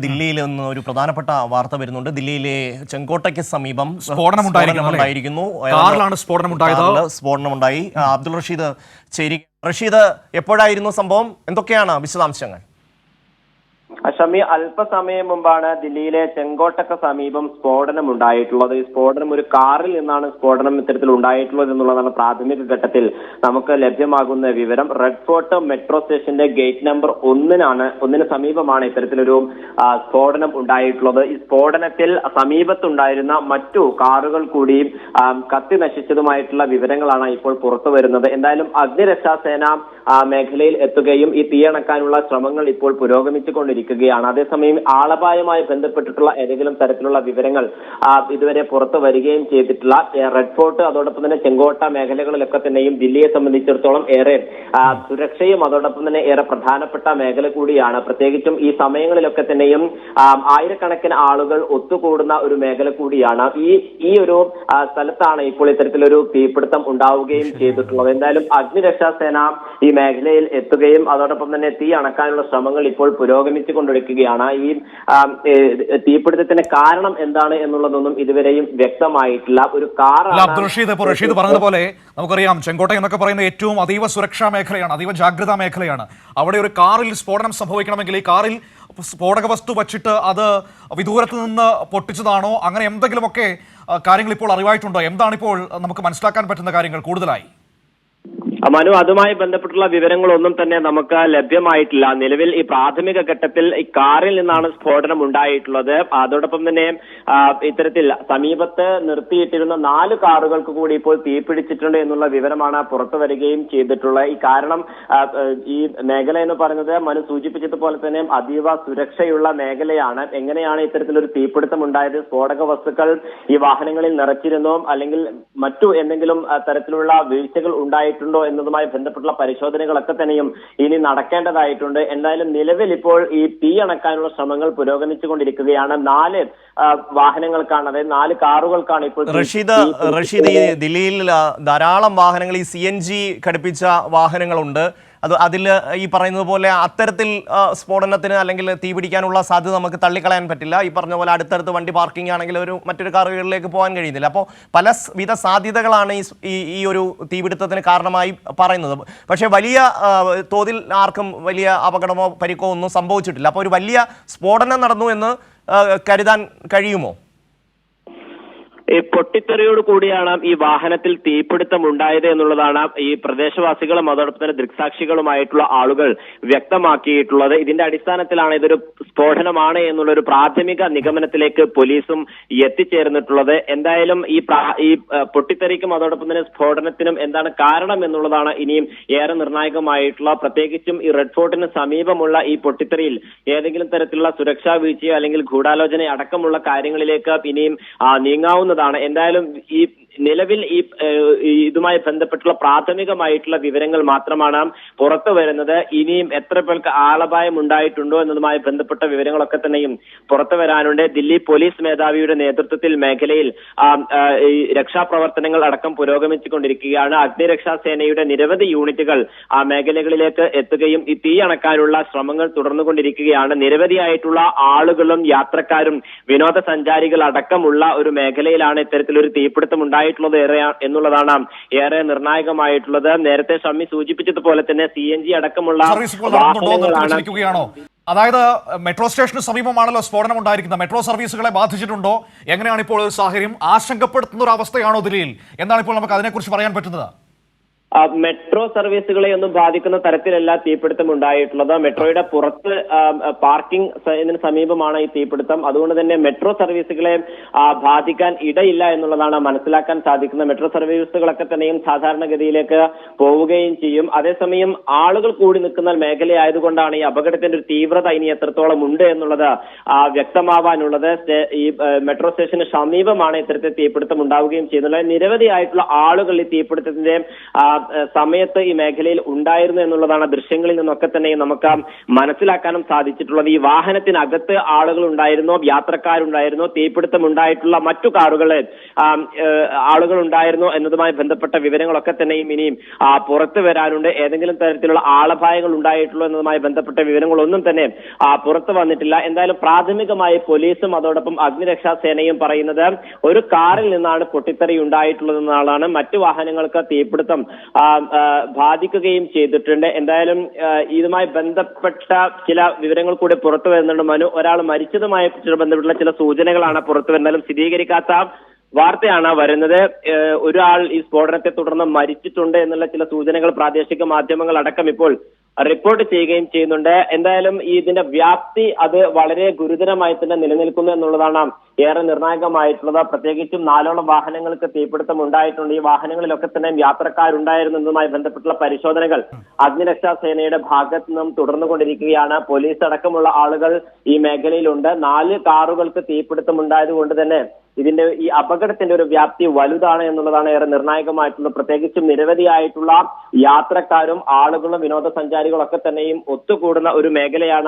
ദില്ലിയിൽ നിന്ന് ഒരു പ്രധാനപ്പെട്ട വാർത്ത വരുന്നുണ്ട്. ദില്ലിയിലെ ചെങ്കോട്ടയ്ക്ക് സമീപം സ്ഫോടനമുണ്ടായിരിക്കുന്നു. സ്ഫോടനമുണ്ടായി. അബ്ദുൾ റഷീദ് ചേരി. റഷീദ്, എപ്പോഴായിരുന്നു സംഭവം? എന്തൊക്കെയാണ് വിശദാംശങ്ങൾ? ഷമി, അല്പസമയം മുമ്പാണ് ദില്ലിയിലെ ചെങ്കോട്ടയ്ക്ക് സമീപം സ്ഫോടനം ഉണ്ടായിട്ടുള്ളത്. ഈ സ്ഫോടനം ഒരു കാറിൽ നിന്നാണ് സ്ഫോടനം ഇത്തരത്തിൽ ഉണ്ടായിട്ടുള്ളത് എന്നുള്ളതാണ് പ്രാഥമിക ഘട്ടത്തിൽ നമുക്ക് ലഭ്യമാകുന്ന വിവരം. റെഡ് ഫോർട്ട് മെട്രോ സ്റ്റേഷന്റെ ഗേറ്റ് നമ്പർ 1 സമീപമാണ് ഇത്തരത്തിലൊരു സ്ഫോടനം ഉണ്ടായിട്ടുള്ളത്. ഈ സ്ഫോടനത്തിൽ സമീപത്തുണ്ടായിരുന്ന മറ്റു കാറുകൾ കൂടി കത്തി നശിച്ചതുമായിട്ടുള്ള വിവരങ്ങളാണ് ഇപ്പോൾ പുറത്തു വരുന്നത്. എന്തായാലും അഗ്നിരക്ഷാസേന മേഖലയിൽ എത്തുകയും ഈ തീയണക്കാനുള്ള ശ്രമങ്ങൾ ഇപ്പോൾ പുരോഗമിച്ചുകൊണ്ടിരിക്കുകയാണ്. അതേസമയം ആളപായവുമായി ബന്ധപ്പെട്ടിട്ടുള്ള ഏതെങ്കിലും തരത്തിലുള്ള വിവരങ്ങൾ ഇതുവരെ പുറത്തു വരികയും ചെയ്തിട്ടില്ല. റെഡ് ഫോർട്ട് അതോടൊപ്പം തന്നെ ചെങ്കോട്ട മേഖലകളിലൊക്കെ തന്നെയും ദില്ലിയെ സംബന്ധിച്ചിടത്തോളം ഏറെ സുരക്ഷയും അതോടൊപ്പം തന്നെ ഏറെ പ്രധാനപ്പെട്ട മേഖല കൂടിയാണ്. പ്രത്യേകിച്ചും ഈ സമയങ്ങളിലൊക്കെ തന്നെയും ആയിരക്കണക്കിന് ആളുകൾ ഒത്തുകൂടുന്ന ഒരു മേഖല കൂടിയാണ്. ഈ ഒരു സ്ഥലത്താണ് ഇപ്പോൾ ഇത്തരത്തിലൊരു തീപിടുത്തം ഉണ്ടാവുകയും ചെയ്തിട്ടുള്ളത്. എന്തായാലും അഗ്നിരക്ഷാസേന ഈ മേഖലയിൽ എത്തുകയും അതോടൊപ്പം തന്നെ തീ അണക്കാനുള്ള ശ്രമങ്ങൾ ഇപ്പോൾ പുരോഗമിച്ചുകൊണ്ടിരിക്കുകയാണ്. ഈ തീപിടുത്തത്തിന് കാരണം എന്താണ് എന്നുള്ളതൊന്നും ഇതുവരെയും വ്യക്തമായിട്ടില്ല. ഒരു റഷീദ് പറഞ്ഞതുപോലെ നമുക്കറിയാം, ചെങ്കോട്ട എന്നൊക്കെ പറയുന്ന ഏറ്റവും അതീവ സുരക്ഷാ മേഖലയാണ്, അതീവ ജാഗ്രതാ മേഖലയാണ്. അവിടെ ഒരു കാറിൽ സ്ഫോടനം സംഭവിക്കണമെങ്കിൽ ഈ കാറിൽ സ്ഫോടക വസ്തു വച്ചിട്ട് അത് വിദൂരത്ത് നിന്ന് പൊട്ടിച്ചതാണോ, അങ്ങനെ എന്തെങ്കിലുമൊക്കെ കാര്യങ്ങൾ ഇപ്പോൾ അറിവായിട്ടുണ്ടോ? എന്താണിപ്പോൾ നമുക്ക് മനസ്സിലാക്കാൻ പറ്റുന്ന കാര്യങ്ങൾ കൂടുതലായി? മനു, അതുമായി ബന്ധപ്പെട്ടുള്ള വിവരങ്ങളൊന്നും തന്നെ നമുക്ക് ലഭ്യമായിട്ടില്ല. നിലവിൽ ഈ പ്രാഥമിക ഘട്ടത്തിൽ ഈ കാറിൽ നിന്നാണ് സ്ഫോടനം ഉണ്ടായിട്ടുള്ളത്. അതോടൊപ്പം തന്നെ ഇത്തരത്തിൽ സമീപത്ത് നിർത്തിയിട്ടിരുന്ന 4 കാറുകൾക്ക് കൂടി ഇപ്പോൾ തീപിടിച്ചിട്ടുണ്ട് എന്നുള്ള വിവരമാണ് പുറത്തു വരികയും ചെയ്തിട്ടുള്ളത്. ഈ കാരണം ഈ മേഖല എന്ന് പറയുന്നത് മനു സൂചിപ്പിച്ചതുപോലെ തന്നെ അതീവ സുരക്ഷയുള്ള മേഖലയാണ്. എങ്ങനെയാണ് ഇത്തരത്തിലൊരു തീപിടുത്തം ഉണ്ടായത്? സ്ഫോടക വസ്തുക്കൾ ഈ വാഹനങ്ങളിൽ നിറച്ചിരുന്നോ അല്ലെങ്കിൽ മറ്റു എന്തെങ്കിലും തരത്തിലുള്ള വീഴ്ചകൾ ഉണ്ടായിട്ടുണ്ടോ എന്നതുമായി ബന്ധപ്പെട്ടുള്ള പരിശോധനകളൊക്കെ തന്നെയും ഇനി നടക്കേണ്ടതായിട്ടുണ്ട്. എന്തായാലും നിലവിൽ ഇപ്പോൾ ഈ തീ അണക്കാനുള്ള ശ്രമങ്ങൾ പുരോഗമിച്ചുകൊണ്ടിരിക്കുകയാണ്. 4 വാഹനങ്ങൾക്കാണ്, അതായത് 4 കാറുകൾക്കാണ് ഇപ്പോൾ. റഷീദ്, ഈ ദില്ലിയിൽ ധാരാളം വാഹനങ്ങൾ, ഈ CNG ഘടിപ്പിച്ച വാഹനങ്ങളുണ്ട്. അതിൽ ഈ പറയുന്നത് പോലെ അത്തരത്തിൽ സ്ഫോടനത്തിന് അല്ലെങ്കിൽ തീ പിടിക്കാനുള്ള സാധ്യത നമുക്ക് തള്ളിക്കളയാൻ പറ്റില്ല. ഈ പറഞ്ഞ പോലെ അടുത്തടുത്ത് വണ്ടി പാർക്കിംഗ് ആണെങ്കിൽ മറ്റൊരു കാറുകളിലേക്ക് പോകാൻ കഴിയുന്നില്ല. അപ്പോൾ പലവിധ സാധ്യതകളാണ് ഈ ഒരു തീപിടുത്തത്തിന് കാരണമായി പറയുന്നത്. പക്ഷേ വലിയ തോതിൽ ആർക്കും വലിയ അപകടമോ പരിക്കോ ഒന്നും സംഭവിച്ചിട്ടില്ല. അപ്പോൾ ഒരു വലിയ സ്ഫോടനം നടന്നു എന്ന് കരുതാൻ കഴിയുമോ? ഈ പൊട്ടിത്തെറിയോട് കൂടിയാണ് ഈ വാഹനത്തിൽ തീപിടുത്തം ഉണ്ടായത് എന്നുള്ളതാണ് ഈ പ്രദേശവാസികളും അതോടൊപ്പം തന്നെ ദൃക്സാക്ഷികളുമായിട്ടുള്ള ആളുകൾ വ്യക്തമാക്കിയിട്ടുള്ളത്. ഇതിന്റെ അടിസ്ഥാനത്തിലാണ് ഇതൊരു സ്ഫോടനമാണ് എന്നുള്ളൊരു പ്രാഥമിക നിഗമനത്തിലേക്ക് പോലീസും എത്തിച്ചേർന്നിട്ടുള്ളത്. എന്തായാലും ഈ പൊട്ടിത്തെറിക്കും അതോടൊപ്പം തന്നെ സ്ഫോടനത്തിനും എന്താണ് കാരണം എന്നുള്ളതാണ് ഇനിയും ഏറെ നിർണായകമായിട്ടുള്ള. പ്രത്യേകിച്ചും ഈ റെഡ് ഫോർട്ടിന് സമീപമുള്ള ഈ പൊട്ടിത്തെറിയിൽ ഏതെങ്കിലും തരത്തിലുള്ള സുരക്ഷാ വീഴ്ചയോ അല്ലെങ്കിൽ ഗൂഢാലോചന അടക്കമുള്ള കാര്യങ്ങളിലേക്ക് ഇനിയും നീങ്ങാവുന്ന. എന്തായാലും ഈ നിലവിൽ ഇതുമായി ബന്ധപ്പെട്ടുള്ള പ്രാഥമികമായിട്ടുള്ള വിവരങ്ങൾ മാത്രമാണ് പുറത്തു വരുന്നത്. ഇനിയും എത്ര പേർക്ക് ആളപായം ഉണ്ടായിട്ടുണ്ടോ എന്നതുമായി ബന്ധപ്പെട്ട വിവരങ്ങളൊക്കെ തന്നെയും പുറത്തു വരാനുണ്ട്. ദില്ലി പോലീസ് മേധാവിയുടെ നേതൃത്വത്തിൽ മേഖലയിൽ രക്ഷാപ്രവർത്തനങ്ങൾ അടക്കം പുരോഗമിച്ചുകൊണ്ടിരിക്കുകയാണ്. അഗ്നിരക്ഷാസേനയുടെ നിരവധി യൂണിറ്റുകൾ ആ മേഖലകളിലേക്ക് എത്തുകയും ഈ തീ അണക്കാനുള്ള ശ്രമങ്ങൾ തുടർന്നുകൊണ്ടിരിക്കുകയാണ്. നിരവധിയായിട്ടുള്ള ആളുകളും യാത്രക്കാരും വിനോദസഞ്ചാരികൾ അടക്കമുള്ള ഒരു മേഖലയിലാണ് ഇത്തരത്തിലൊരു തീപിടുത്തം ഉണ്ടായിട്ടുള്ളത് എന്നുള്ളതാണ് ഏറെ നിർണായകമായിട്ടുള്ളത്. നേരത്തെ ഷമ്മി സൂചിപ്പിച്ചതുപോലെ തന്നെ CNG അടക്കമുള്ള വാഹനങ്ങളാണ്. അതായത് മെട്രോ സ്റ്റേഷന് സമീപമാണല്ലോ സ്ഫോടനം ഉണ്ടായിരിക്കുന്നത്. മെട്രോ സർവീസുകളെ ബാധിച്ചിട്ടുണ്ടോ? എങ്ങനെയാണ് ഇപ്പോൾ സാഹചര്യം? ആശങ്കപ്പെടുത്തുന്ന ഒരു അവസ്ഥയാണോ ദില്ലിയിൽ? എന്താണ് ഇപ്പോൾ നമുക്ക് അതിനെക്കുറിച്ച് പറയാൻ പറ്റുന്നത്? മെട്രോ സർവീസുകളെ ഒന്നും ബാധിക്കുന്ന തരത്തിലല്ല തീപിടുത്തം ഉണ്ടായിട്ടുള്ളത്. മെട്രോയുടെ പുറത്ത് പാർക്കിംഗ് സമീപമാണ് ഈ തീപിടുത്തം. അതുകൊണ്ട് തന്നെ മെട്രോ സർവീസുകളെ ബാധിക്കാൻ ഇടയില്ല എന്നുള്ളതാണ് മനസ്സിലാക്കാൻ സാധിക്കുന്നത്. മെട്രോ സർവീസുകളൊക്കെ തന്നെയും സാധാരണഗതിയിലേക്ക് പോവുകയും ചെയ്യും. അതേസമയം ആളുകൾ കൂടി നിൽക്കുന്ന മേഖലയായതുകൊണ്ടാണ് ഈ അപകടത്തിന്റെ ഒരു തീവ്രത ഇനി എത്രത്തോളം ഉണ്ട് എന്നുള്ളത് വ്യക്തമാവാനുള്ളത്. ഈ മെട്രോ സ്റ്റേഷന് സമീപമാണ് ഇത്തരത്തിൽ തീപിടുത്തം ഉണ്ടാവുകയും ചെയ്യുന്നത്. നിരവധിയായിട്ടുള്ള ആളുകൾ ഈ തീപിടുത്തത്തിന്റെ സമയത്ത് ഈ മേഖലയിൽ ഉണ്ടായിരുന്നു എന്നുള്ളതാണ് ദൃശ്യങ്ങളിൽ നിന്നൊക്കെ തന്നെ നമുക്ക് മനസ്സിലാക്കാനും സാധിച്ചിട്ടുള്ളത്. ഈ വാഹനത്തിനകത്ത് ആളുകൾ ഉണ്ടായിരുന്നോ, യാത്രക്കാരുണ്ടായിരുന്നോ, തീപിടുത്തം ഉണ്ടായിട്ടുള്ള മറ്റു കാറുകളിൽ ആളുകൾ ഉണ്ടായിരുന്നോ എന്നതുമായി ബന്ധപ്പെട്ട വിവരങ്ങളൊക്കെ തന്നെയും ഇനിയും പുറത്തു വരാനുണ്ട്. ഏതെങ്കിലും തരത്തിലുള്ള ആളപായങ്ങൾ ഉണ്ടായിട്ടുള്ളൂ എന്നതുമായി ബന്ധപ്പെട്ട വിവരങ്ങളൊന്നും തന്നെ പുറത്തു വന്നിട്ടില്ല. എന്തായാലും പ്രാഥമികമായി പോലീസും അതോടൊപ്പം അഗ്നിരക്ഷാ സേനയും പറയുന്നത് ഒരു കാറിൽ നിന്നാണ് പൊട്ടിത്തെറി ഉണ്ടായിട്ടുള്ളതെന്നാണ്. മറ്റു വാഹനങ്ങൾക്ക് തീപിടുത്തം ബാധിക്കുകയും ചെയ്തിട്ടുണ്ട്. എന്തായാലും ഇതുമായി ബന്ധപ്പെട്ട ചില വിവരങ്ങൾ കൂടി പുറത്തു വരുന്നുണ്ട്. ഒരാൾ മരിച്ചതുമായി ബന്ധപ്പെട്ടുള്ള ചില സൂചനകളാണ് പുറത്തു വരുന്നതും സ്ഥിരീകരിക്കാത്ത വാർത്തയാണ് വരുന്നത്. ഒരാൾ ഈ സ്ഫോടനത്തെ തുടർന്ന് മരിച്ചിട്ടുണ്ട് എന്നുള്ള ചില സൂചനകൾ പ്രാദേശിക മാധ്യമങ്ങൾ അടക്കം ഇപ്പോൾ റിപ്പോർട്ട് ചെയ്യുകയും ചെയ്യുന്നുണ്ട്. എന്തായാലും ഇതിന്റെ വ്യാപ്തി അത് വളരെ ഗുരുതരമായി തന്നെ നിലനിൽക്കുന്നു എന്നുള്ളതാണ് ഏറെ നിർണായകമായിട്ടുള്ളത്. പ്രത്യേകിച്ചും 4ഓളം വാഹനങ്ങൾക്ക് തീപിടുത്തം ഉണ്ടായിട്ടുണ്ട്. ഈ വാഹനങ്ങളിലൊക്കെ തന്നെ യാത്രക്കാരുണ്ടായിരുന്നു എന്നതുമായി ബന്ധപ്പെട്ടുള്ള പരിശോധനകൾ അഗ്നിരക്ഷാ സേനയുടെ ഭാഗത്തു നിന്നും തുടർന്നുകൊണ്ടിരിക്കുകയാണ്. പോലീസ് അടക്കമുള്ള ആളുകൾ ഈ മേഖലയിലുണ്ട്. 4 കാറുകൾക്ക് തീപിടുത്തം ഉണ്ടായതുകൊണ്ട് തന്നെ ഇതിന്റെ ഈ അപകടത്തിന്റെ ഒരു വ്യാപ്തി വലുതാണ് എന്നുള്ളതാണ് ഏറെ നിർണായകമായിട്ടുള്ളത്. പ്രത്യേകിച്ചും നിരവധിയായിട്ടുള്ള യാത്രക്കാരും ആളുകളും വിനോദസഞ്ചാരികളൊക്കെ തന്നെയും ഒത്തുകൂടുന്ന ഒരു മേഖലയാണ്